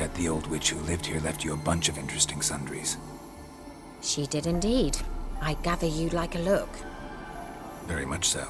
bet the old witch who lived here left you a bunch of interesting sundries. She did indeed. I gather you'd like a look. Very much so.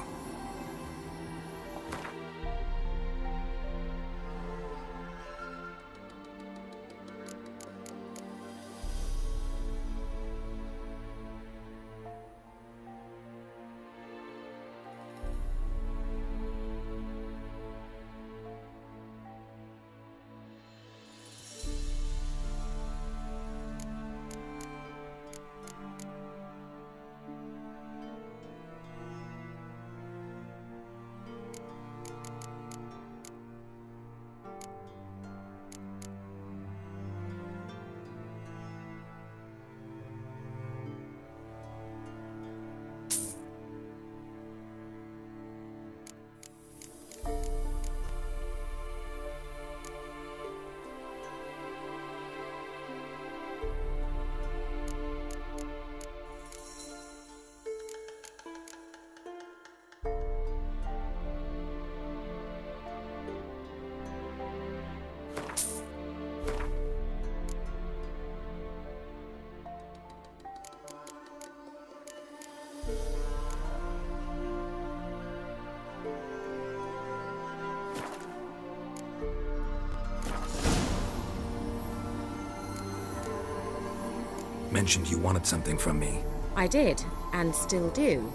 Mentioned you wanted something from me. I did, and still do.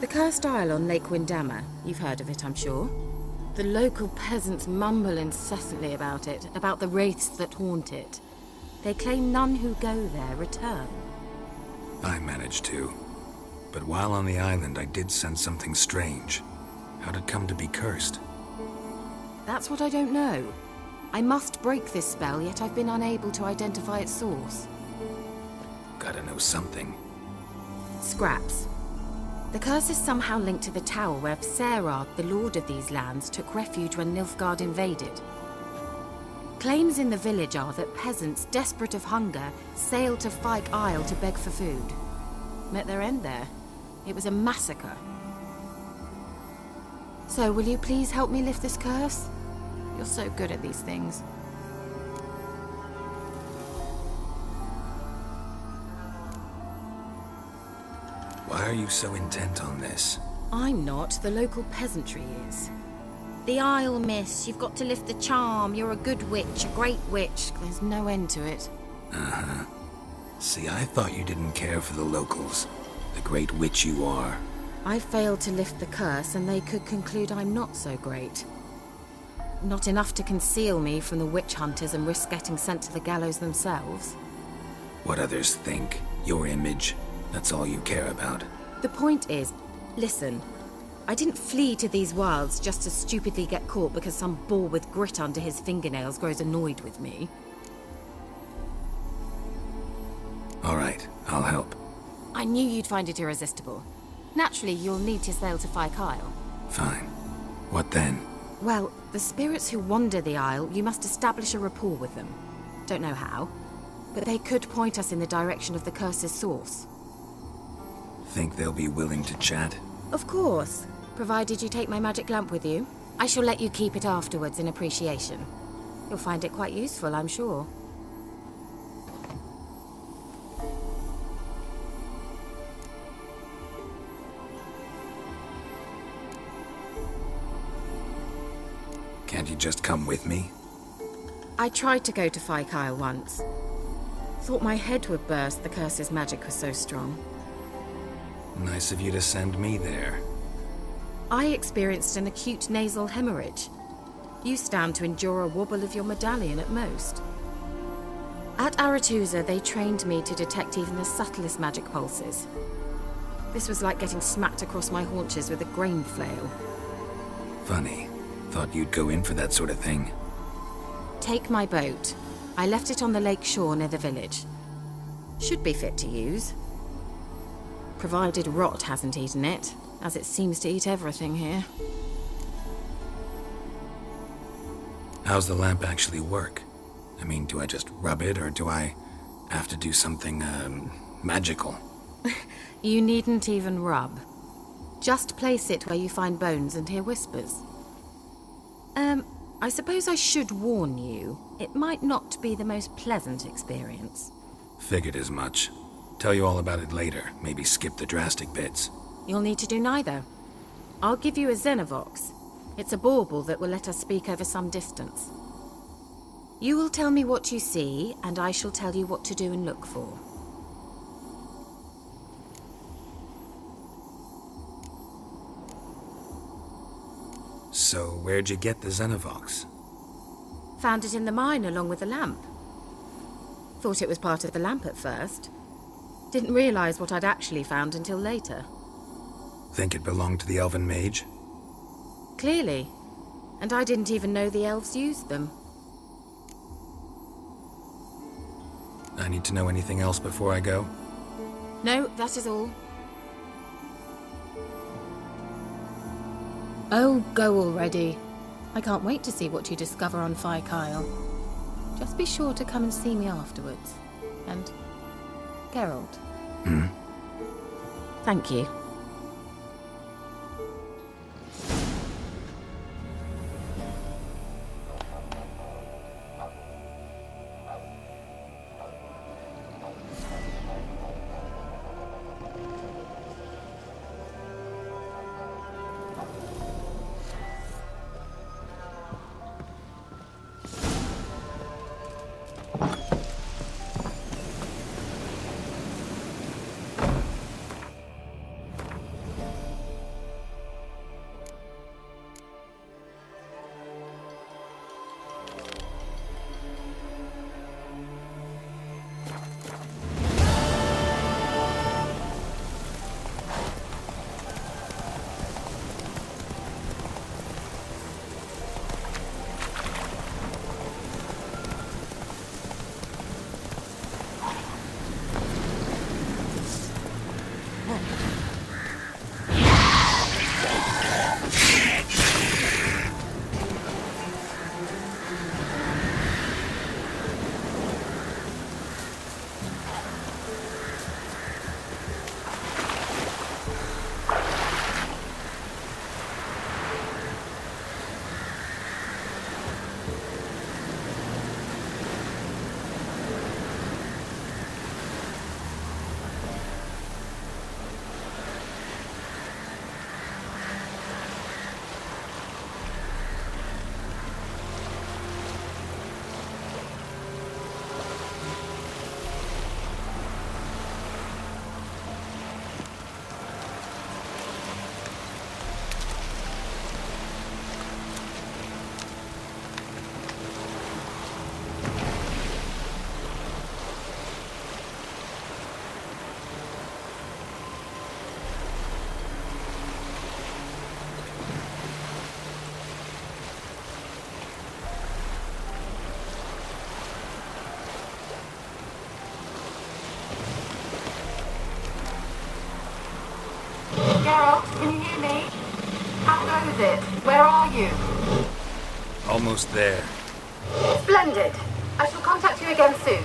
The Cursed Isle on Lake Windammer. You've heard of it, I'm sure. The local peasants mumble incessantly about it, about the wraiths that haunt it. They claim none who go there return. I managed to. But while on the island, I did sense something strange. How'd it come to be cursed? That's what I don't know. I must break this spell, yet I've been unable to identify its source. Gotta know something. Scraps. The curse is somehow linked to the tower where Serad, the lord of these lands, took refuge when Nilfgaard invaded. Claims in the village are that peasants, desperate of hunger, sailed to Fyke Isle to beg for food. Met their end there. It was a massacre. So, will you please help me lift this curse? You're so good at these things. Why are you so intent on this? I'm not. The local peasantry is. The Isle, miss. You've got to lift the charm. You're a good witch, a great witch. There's no end to it. Uh-huh. See, I thought you didn't care for the locals. The great witch you are. I failed to lift the curse, and they could conclude I'm not so great. Not enough to conceal me from the witch hunters and risk getting sent to the gallows themselves. What others think, your image, that's all you care about. The point is, listen, I didn't flee to these wilds just to stupidly get caught because some boar with grit under his fingernails grows annoyed with me. All right, I'll help. I knew you'd find it irresistible. Naturally, you'll need to sail to Fyke Isle. Fine. What then? Well, the spirits who wander the Isle, you must establish a rapport with them. Don't know how, but they could point us in the direction of the curse's source. Think they'll be willing to chat? Of course, provided you take my magic lamp with you. I shall let you keep it afterwards in appreciation. You'll find it quite useful, I'm sure. Can't you just come with me? I tried to go to Fyke Isle once. Thought my head would burst, the curse's magic was so strong. Nice of you to send me there. I experienced an acute nasal hemorrhage. You stand to endure a wobble of your medallion at most. At Aretusa, they trained me to detect even the subtlest magic pulses. This was like getting smacked across my haunches with a grain flail. Funny. Thought you'd go in for that sort of thing. Take my boat. I left it on the lake shore near the village. Should be fit to use. Provided rot hasn't eaten it, as it seems to eat everything here. How's the lamp actually work? I mean, do I just rub it, or do I have to do something, magical? You needn't even rub. Just place it where you find bones and hear whispers. I suppose I should warn you, it might not be the most pleasant experience. Figured as much. Tell you all about it later. Maybe skip the drastic bits. You'll need to do neither. I'll give you a Xenovox. It's a bauble that will let us speak over some distance. You will tell me what you see, and I shall tell you what to do and look for. So, where'd you get the Xenovox? Found it in the mine along with the lamp. Thought it was part of the lamp at first. Didn't realize what I'd actually found until later. Think it belonged to the Elven Mage? Clearly. And I didn't even know the elves used them. I need to know anything else before I go? No, that is all. Oh, go already. I can't wait to see what you discover on Kyle. Just be sure to come and see me afterwards. And Geralt. Hmm? Thank you. Geralt, can you hear me? How goes it? Where are you? Almost there. Splendid. I shall contact you again soon.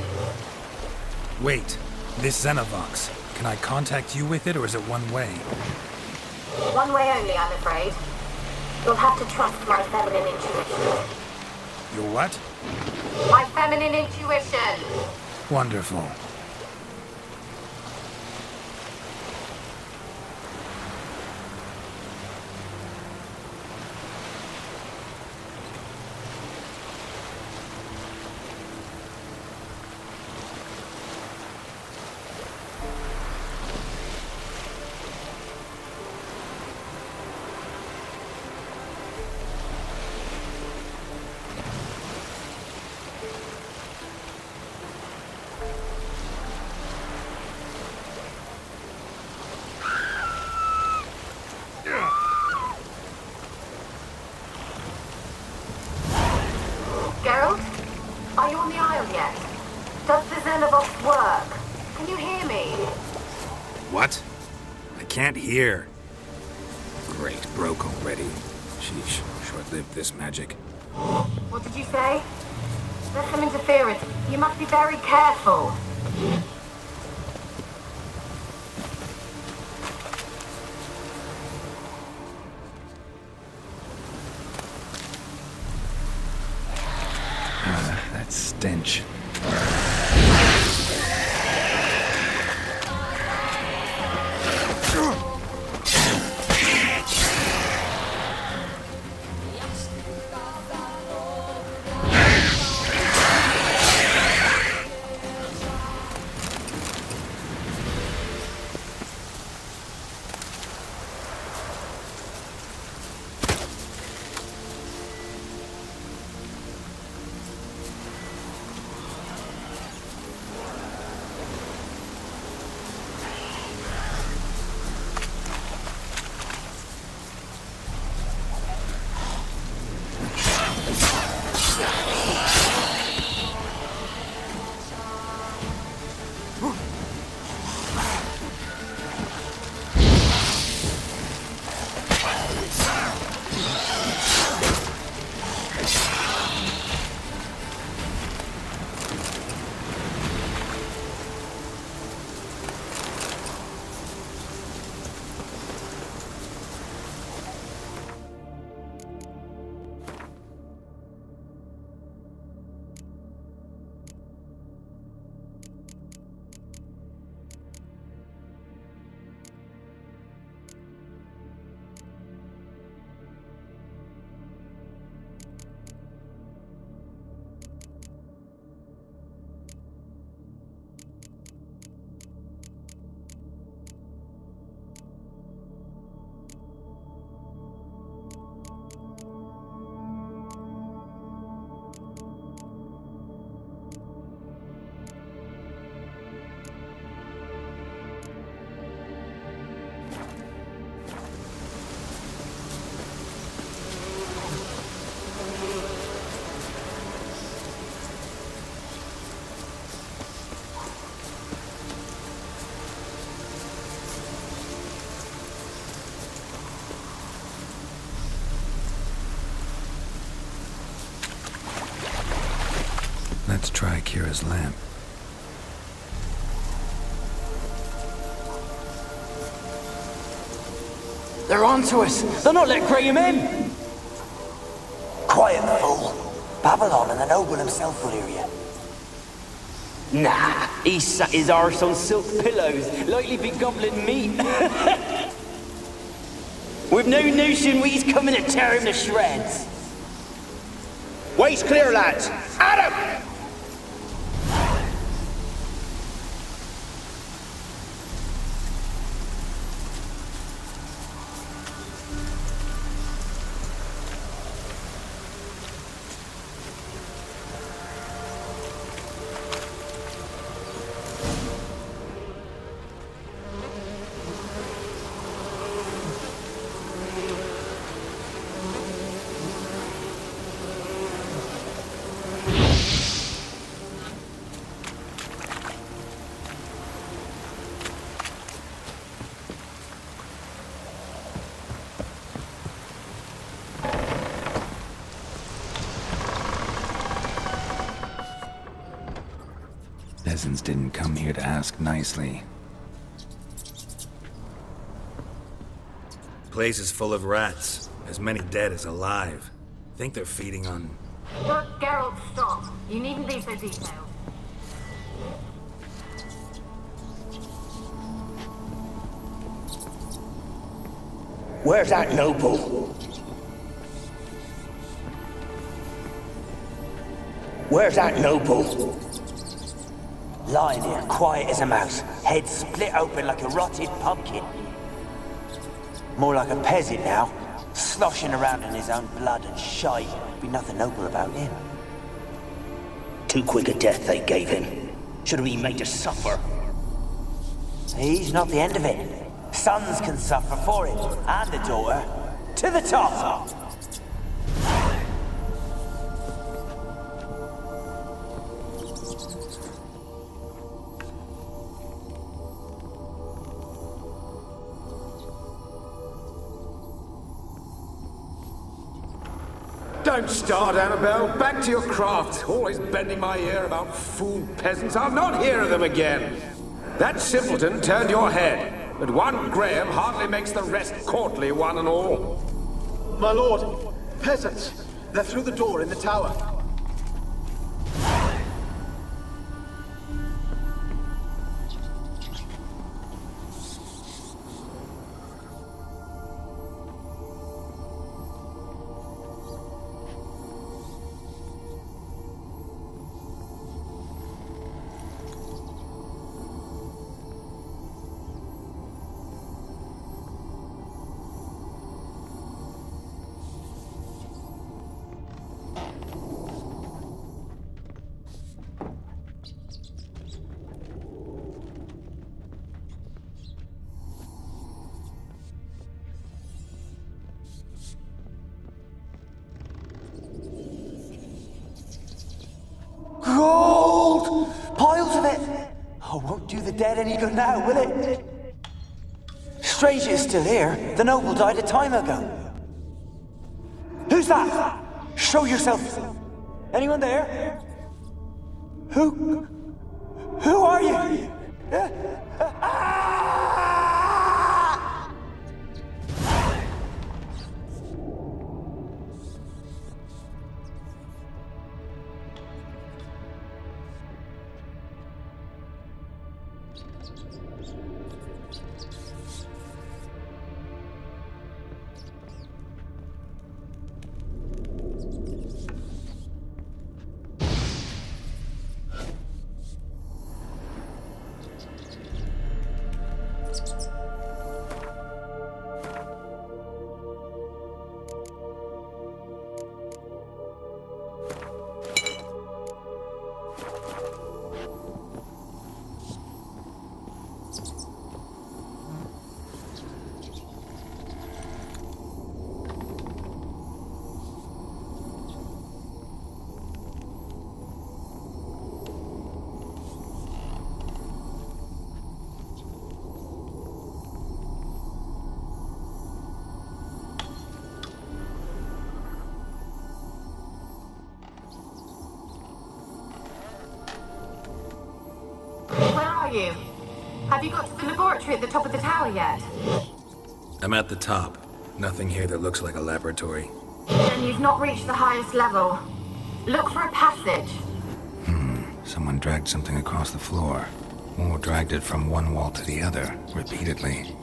Wait, this Xenovox. Can I contact you with it, or is it one way? One way only, I'm afraid. You'll have to trust my feminine intuition. Your what? My feminine intuition! Wonderful. Geralt? Are you on the Isle yet? Does the Xenovox work? Can you hear me? What? I can't hear. Great, broke already. Sheesh, short-lived this magic. What did you say? There's some interference. You must be very careful. stench. Let's try Kira's lamp. They're onto us! They'll not let Graham in! Quiet, fool. Babylon and the noble himself will hear you. Nah, he sat his arse on silk pillows, likely be gobbling meat. We've no notion we's coming to tear him to shreds. Way's clear, lads! Adam! Peasants didn't come here to ask nicely. Place is full of rats. As many dead as alive. Think they're feeding on... Look, Geralt, stop. You needn't be so detailed. Where's that noble? Where's that noble? Lying here, quiet as a mouse, head split open like a rotted pumpkin. More like a peasant now, sloshing around in his own blood and shite. Be nothing noble about him. Too quick a death they gave him. Should have been made to suffer. He's not the end of it. Sons can suffer for him, and the daughter. To the top! Don't start, Annabelle. Back to your craft. Always bending my ear about fool peasants. I'll not hear of them again. That simpleton turned your head, but one Graham hardly makes the rest courtly, one and all. My lord, peasants. They're through the door in the tower. dead any good now, will it? Strange it's still here. The noble died a time ago. Who's that? Show yourself. Anyone there? Who are you? You? Have you got to the laboratory at the top of the tower yet? I'm at the top. Nothing here that looks like a laboratory. Then you've not reached the highest level. Look for a passage. Someone dragged something across the floor. Or dragged it from one wall to the other, repeatedly.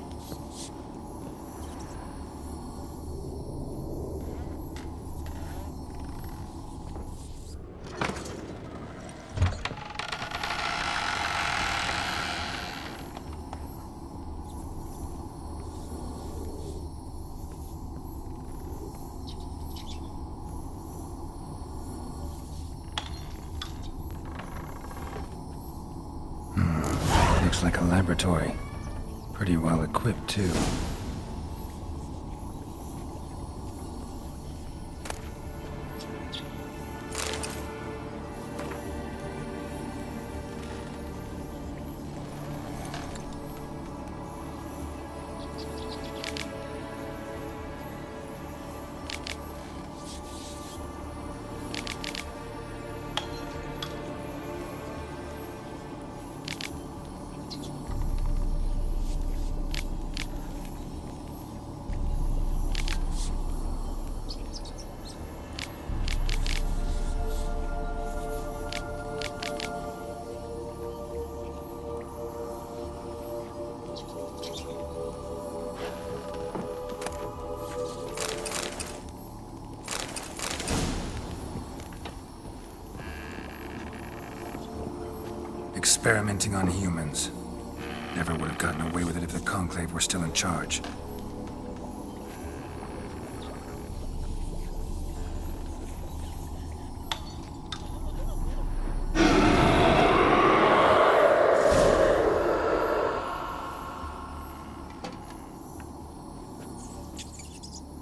Looks like a laboratory. Pretty well equipped, too. Experimenting on humans. Never would have gotten away with it if the Conclave were still in charge.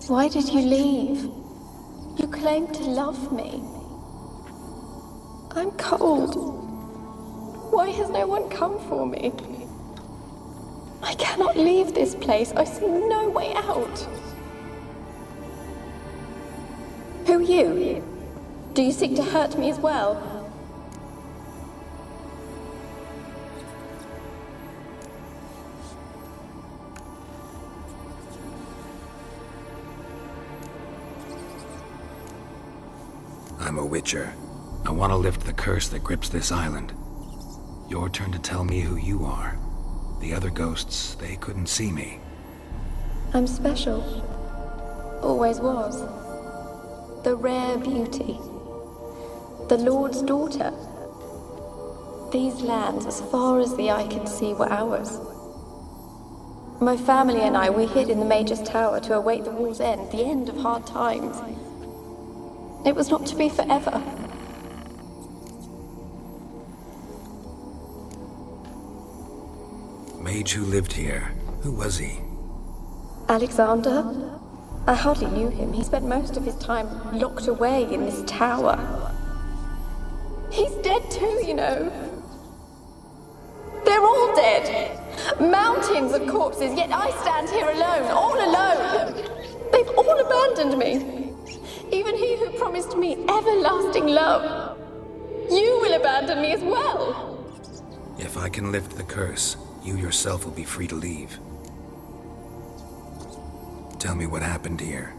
Why did you leave? You claimed to love me. I'm cold. Why has no one come for me? I cannot leave this place. I see no way out. Who are you? Do you seek to hurt me as well? I'm a Witcher. I want to lift the curse that grips this island. Your turn to tell me who you are. The other ghosts, they couldn't see me. I'm special. Always was. The rare beauty. The Lord's daughter. These lands, as far as the eye could see, were ours. My family and I, we hid in the Mage's Tower to await the war's end, the end of hard times. It was not to be forever. Mage who lived here. Who was he? Alexander? I hardly knew him. He spent most of his time locked away in this tower. He's dead too, you know. They're all dead. Mountains of corpses, yet I stand here alone, all alone. They've all abandoned me. Even he who promised me everlasting love. You will abandon me as well. If I can lift the curse, you yourself will be free to leave. Tell me what happened here.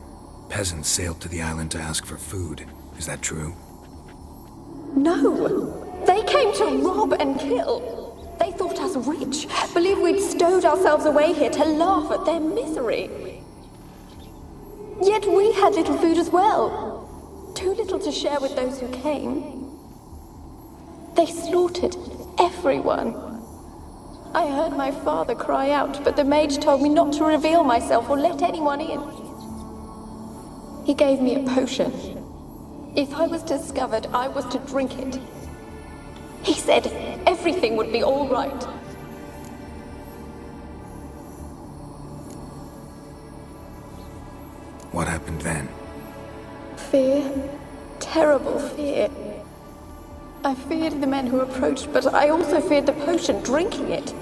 Peasants sailed to the island to ask for food. Is that true? No. They came to rob and kill. They thought us rich, believed we'd stowed ourselves away here to laugh at their misery. Yet we had little food as well. Too little to share with those who came. They slaughtered everyone. I heard my father cry out, but the mage told me not to reveal myself or let anyone in. He gave me a potion. If I was discovered, I was to drink it. He said everything would be all right. What happened then? Fear. Terrible fear. I feared the men who approached, but I also feared the potion, drinking it.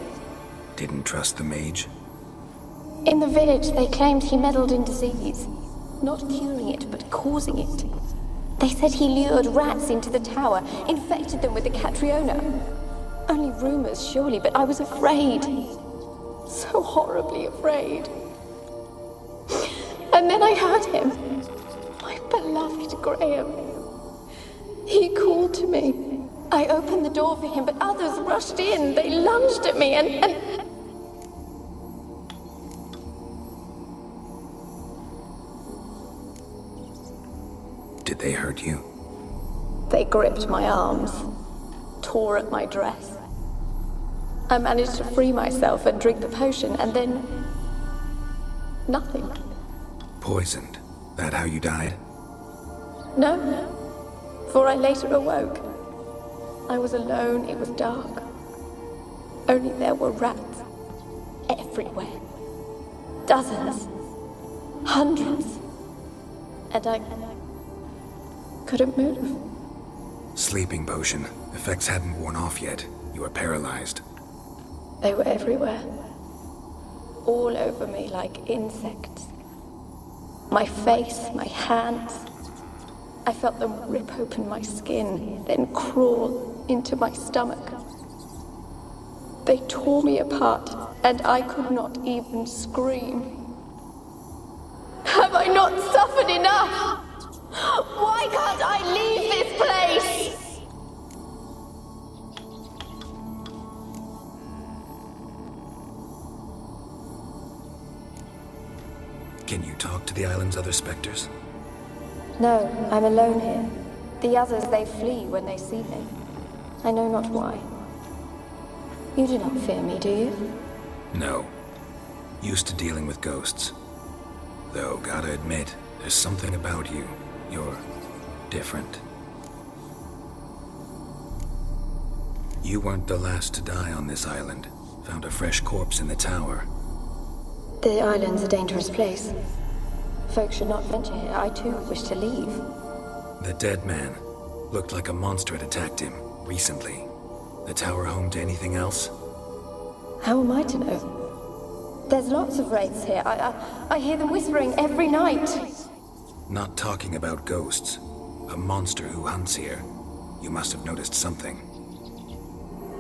Didn't trust the mage? In the village, they claimed he meddled in disease. Not curing it, but causing it. They said he lured rats into the tower, infected them with the Catriona. Only rumors, surely, but I was afraid. So horribly afraid. And then I heard him. My beloved Graham. He called to me. I opened the door for him, but others rushed in. They lunged at me and... Did they hurt you? They gripped my arms, tore at my dress. I managed to free myself and drink the potion, and then... nothing. Poisoned? That how you died? No, for I later awoke. I was alone, it was dark. Only there were rats. Everywhere. Dozens. Hundreds. And I couldn't move. Sleeping potion. Effects hadn't worn off yet. You were paralyzed. They were everywhere. All over me like insects. My face, my hands. I felt them rip open my skin, then crawl into my stomach. They tore me apart, and I could not even scream. Have I not suffered enough? Why can't I leave this place? Can you talk to the island's other specters? No, I'm alone here. The others, they flee when they see me. I know not why. You do not fear me, do you? No. Used to dealing with ghosts. Though, gotta admit, there's something about you. You're different. You weren't the last to die on this island. Found a fresh corpse in the tower. The island's a dangerous place. Folks should not venture here. I too wish to leave. The dead man. Looked like a monster had attacked him, recently. The tower home to anything else? How am I to know? There's lots of wraiths here. I hear them whispering every night. Not talking about ghosts. A monster who hunts here. You must have noticed something.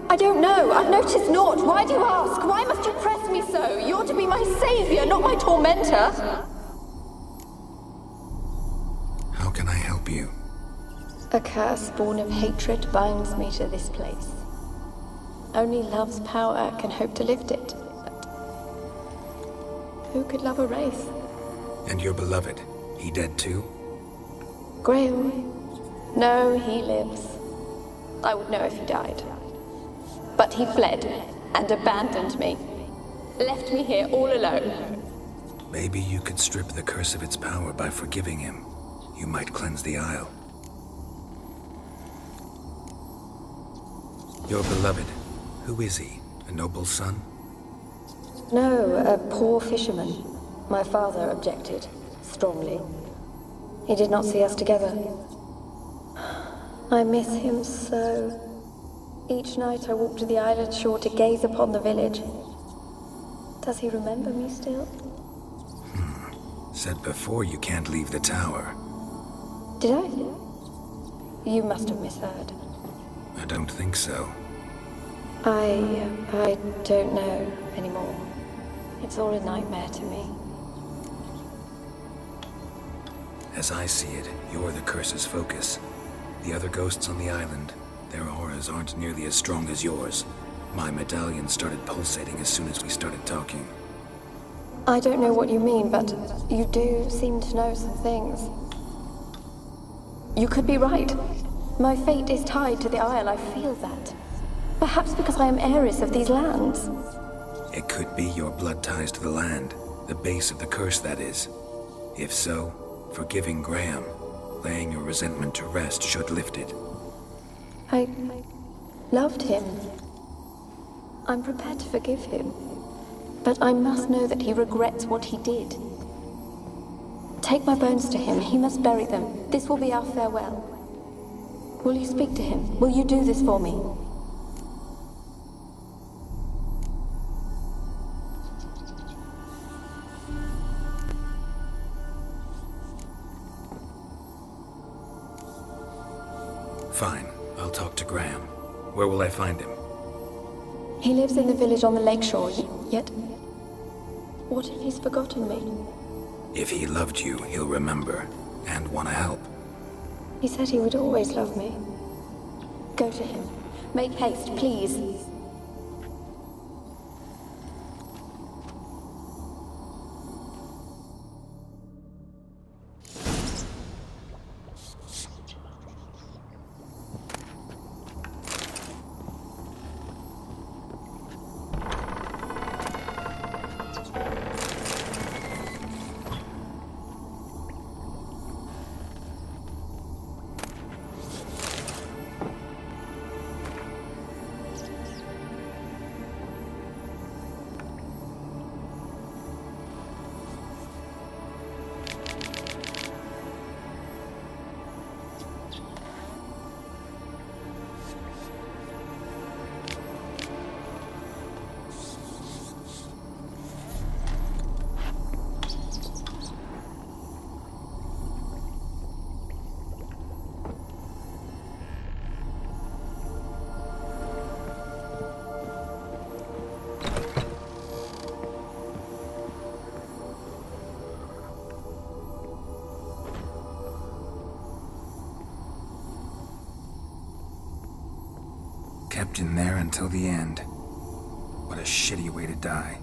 I don't know. I've noticed naught. Why do you ask? Why must you press me so? You're to be my savior, not my tormentor. How can I help you? A curse born of hatred binds me to this place. Only love's power can hope to lift it. But who could love a wraith? And your beloved, he dead too? Graham? No, he lives. I would know if he died. But he fled and abandoned me. Left me here all alone. Maybe you could strip the curse of its power by forgiving him. You might cleanse the Isle. Your beloved, who is he? A noble son? No, a poor fisherman. My father objected, strongly. He did not see us together. I miss him so. Each night I walk to the island shore to gaze upon the village. Does he remember me still? Said before you can't leave the tower. Did I? You must have misheard. I don't think so. I don't know anymore. It's all a nightmare to me. As I see it, you're the curse's focus. The other ghosts on the island, their auras aren't nearly as strong as yours. My medallion started pulsating as soon as we started talking. I don't know what you mean, but you do seem to know some things. You could be right. My fate is tied to the Isle, I feel that. Perhaps because I am heiress of these lands. It could be your blood ties to the land, the base of the curse, that is. If so, forgiving Graham, laying your resentment to rest should lift it. I loved him. I'm prepared to forgive him. But I must know that he regrets what he did. Take my bones to him. He must bury them. This will be our farewell. Will you speak to him? Will you do this for me? Fine. I'll talk to Graham. Where will I find him? He lives in the village on the lakeshore, yet... What if he's forgotten me? If he loved you, he'll remember, and want to help. He said he would always love me. Go to him. Make haste, please. Kept in there until the end. What a shitty way to die.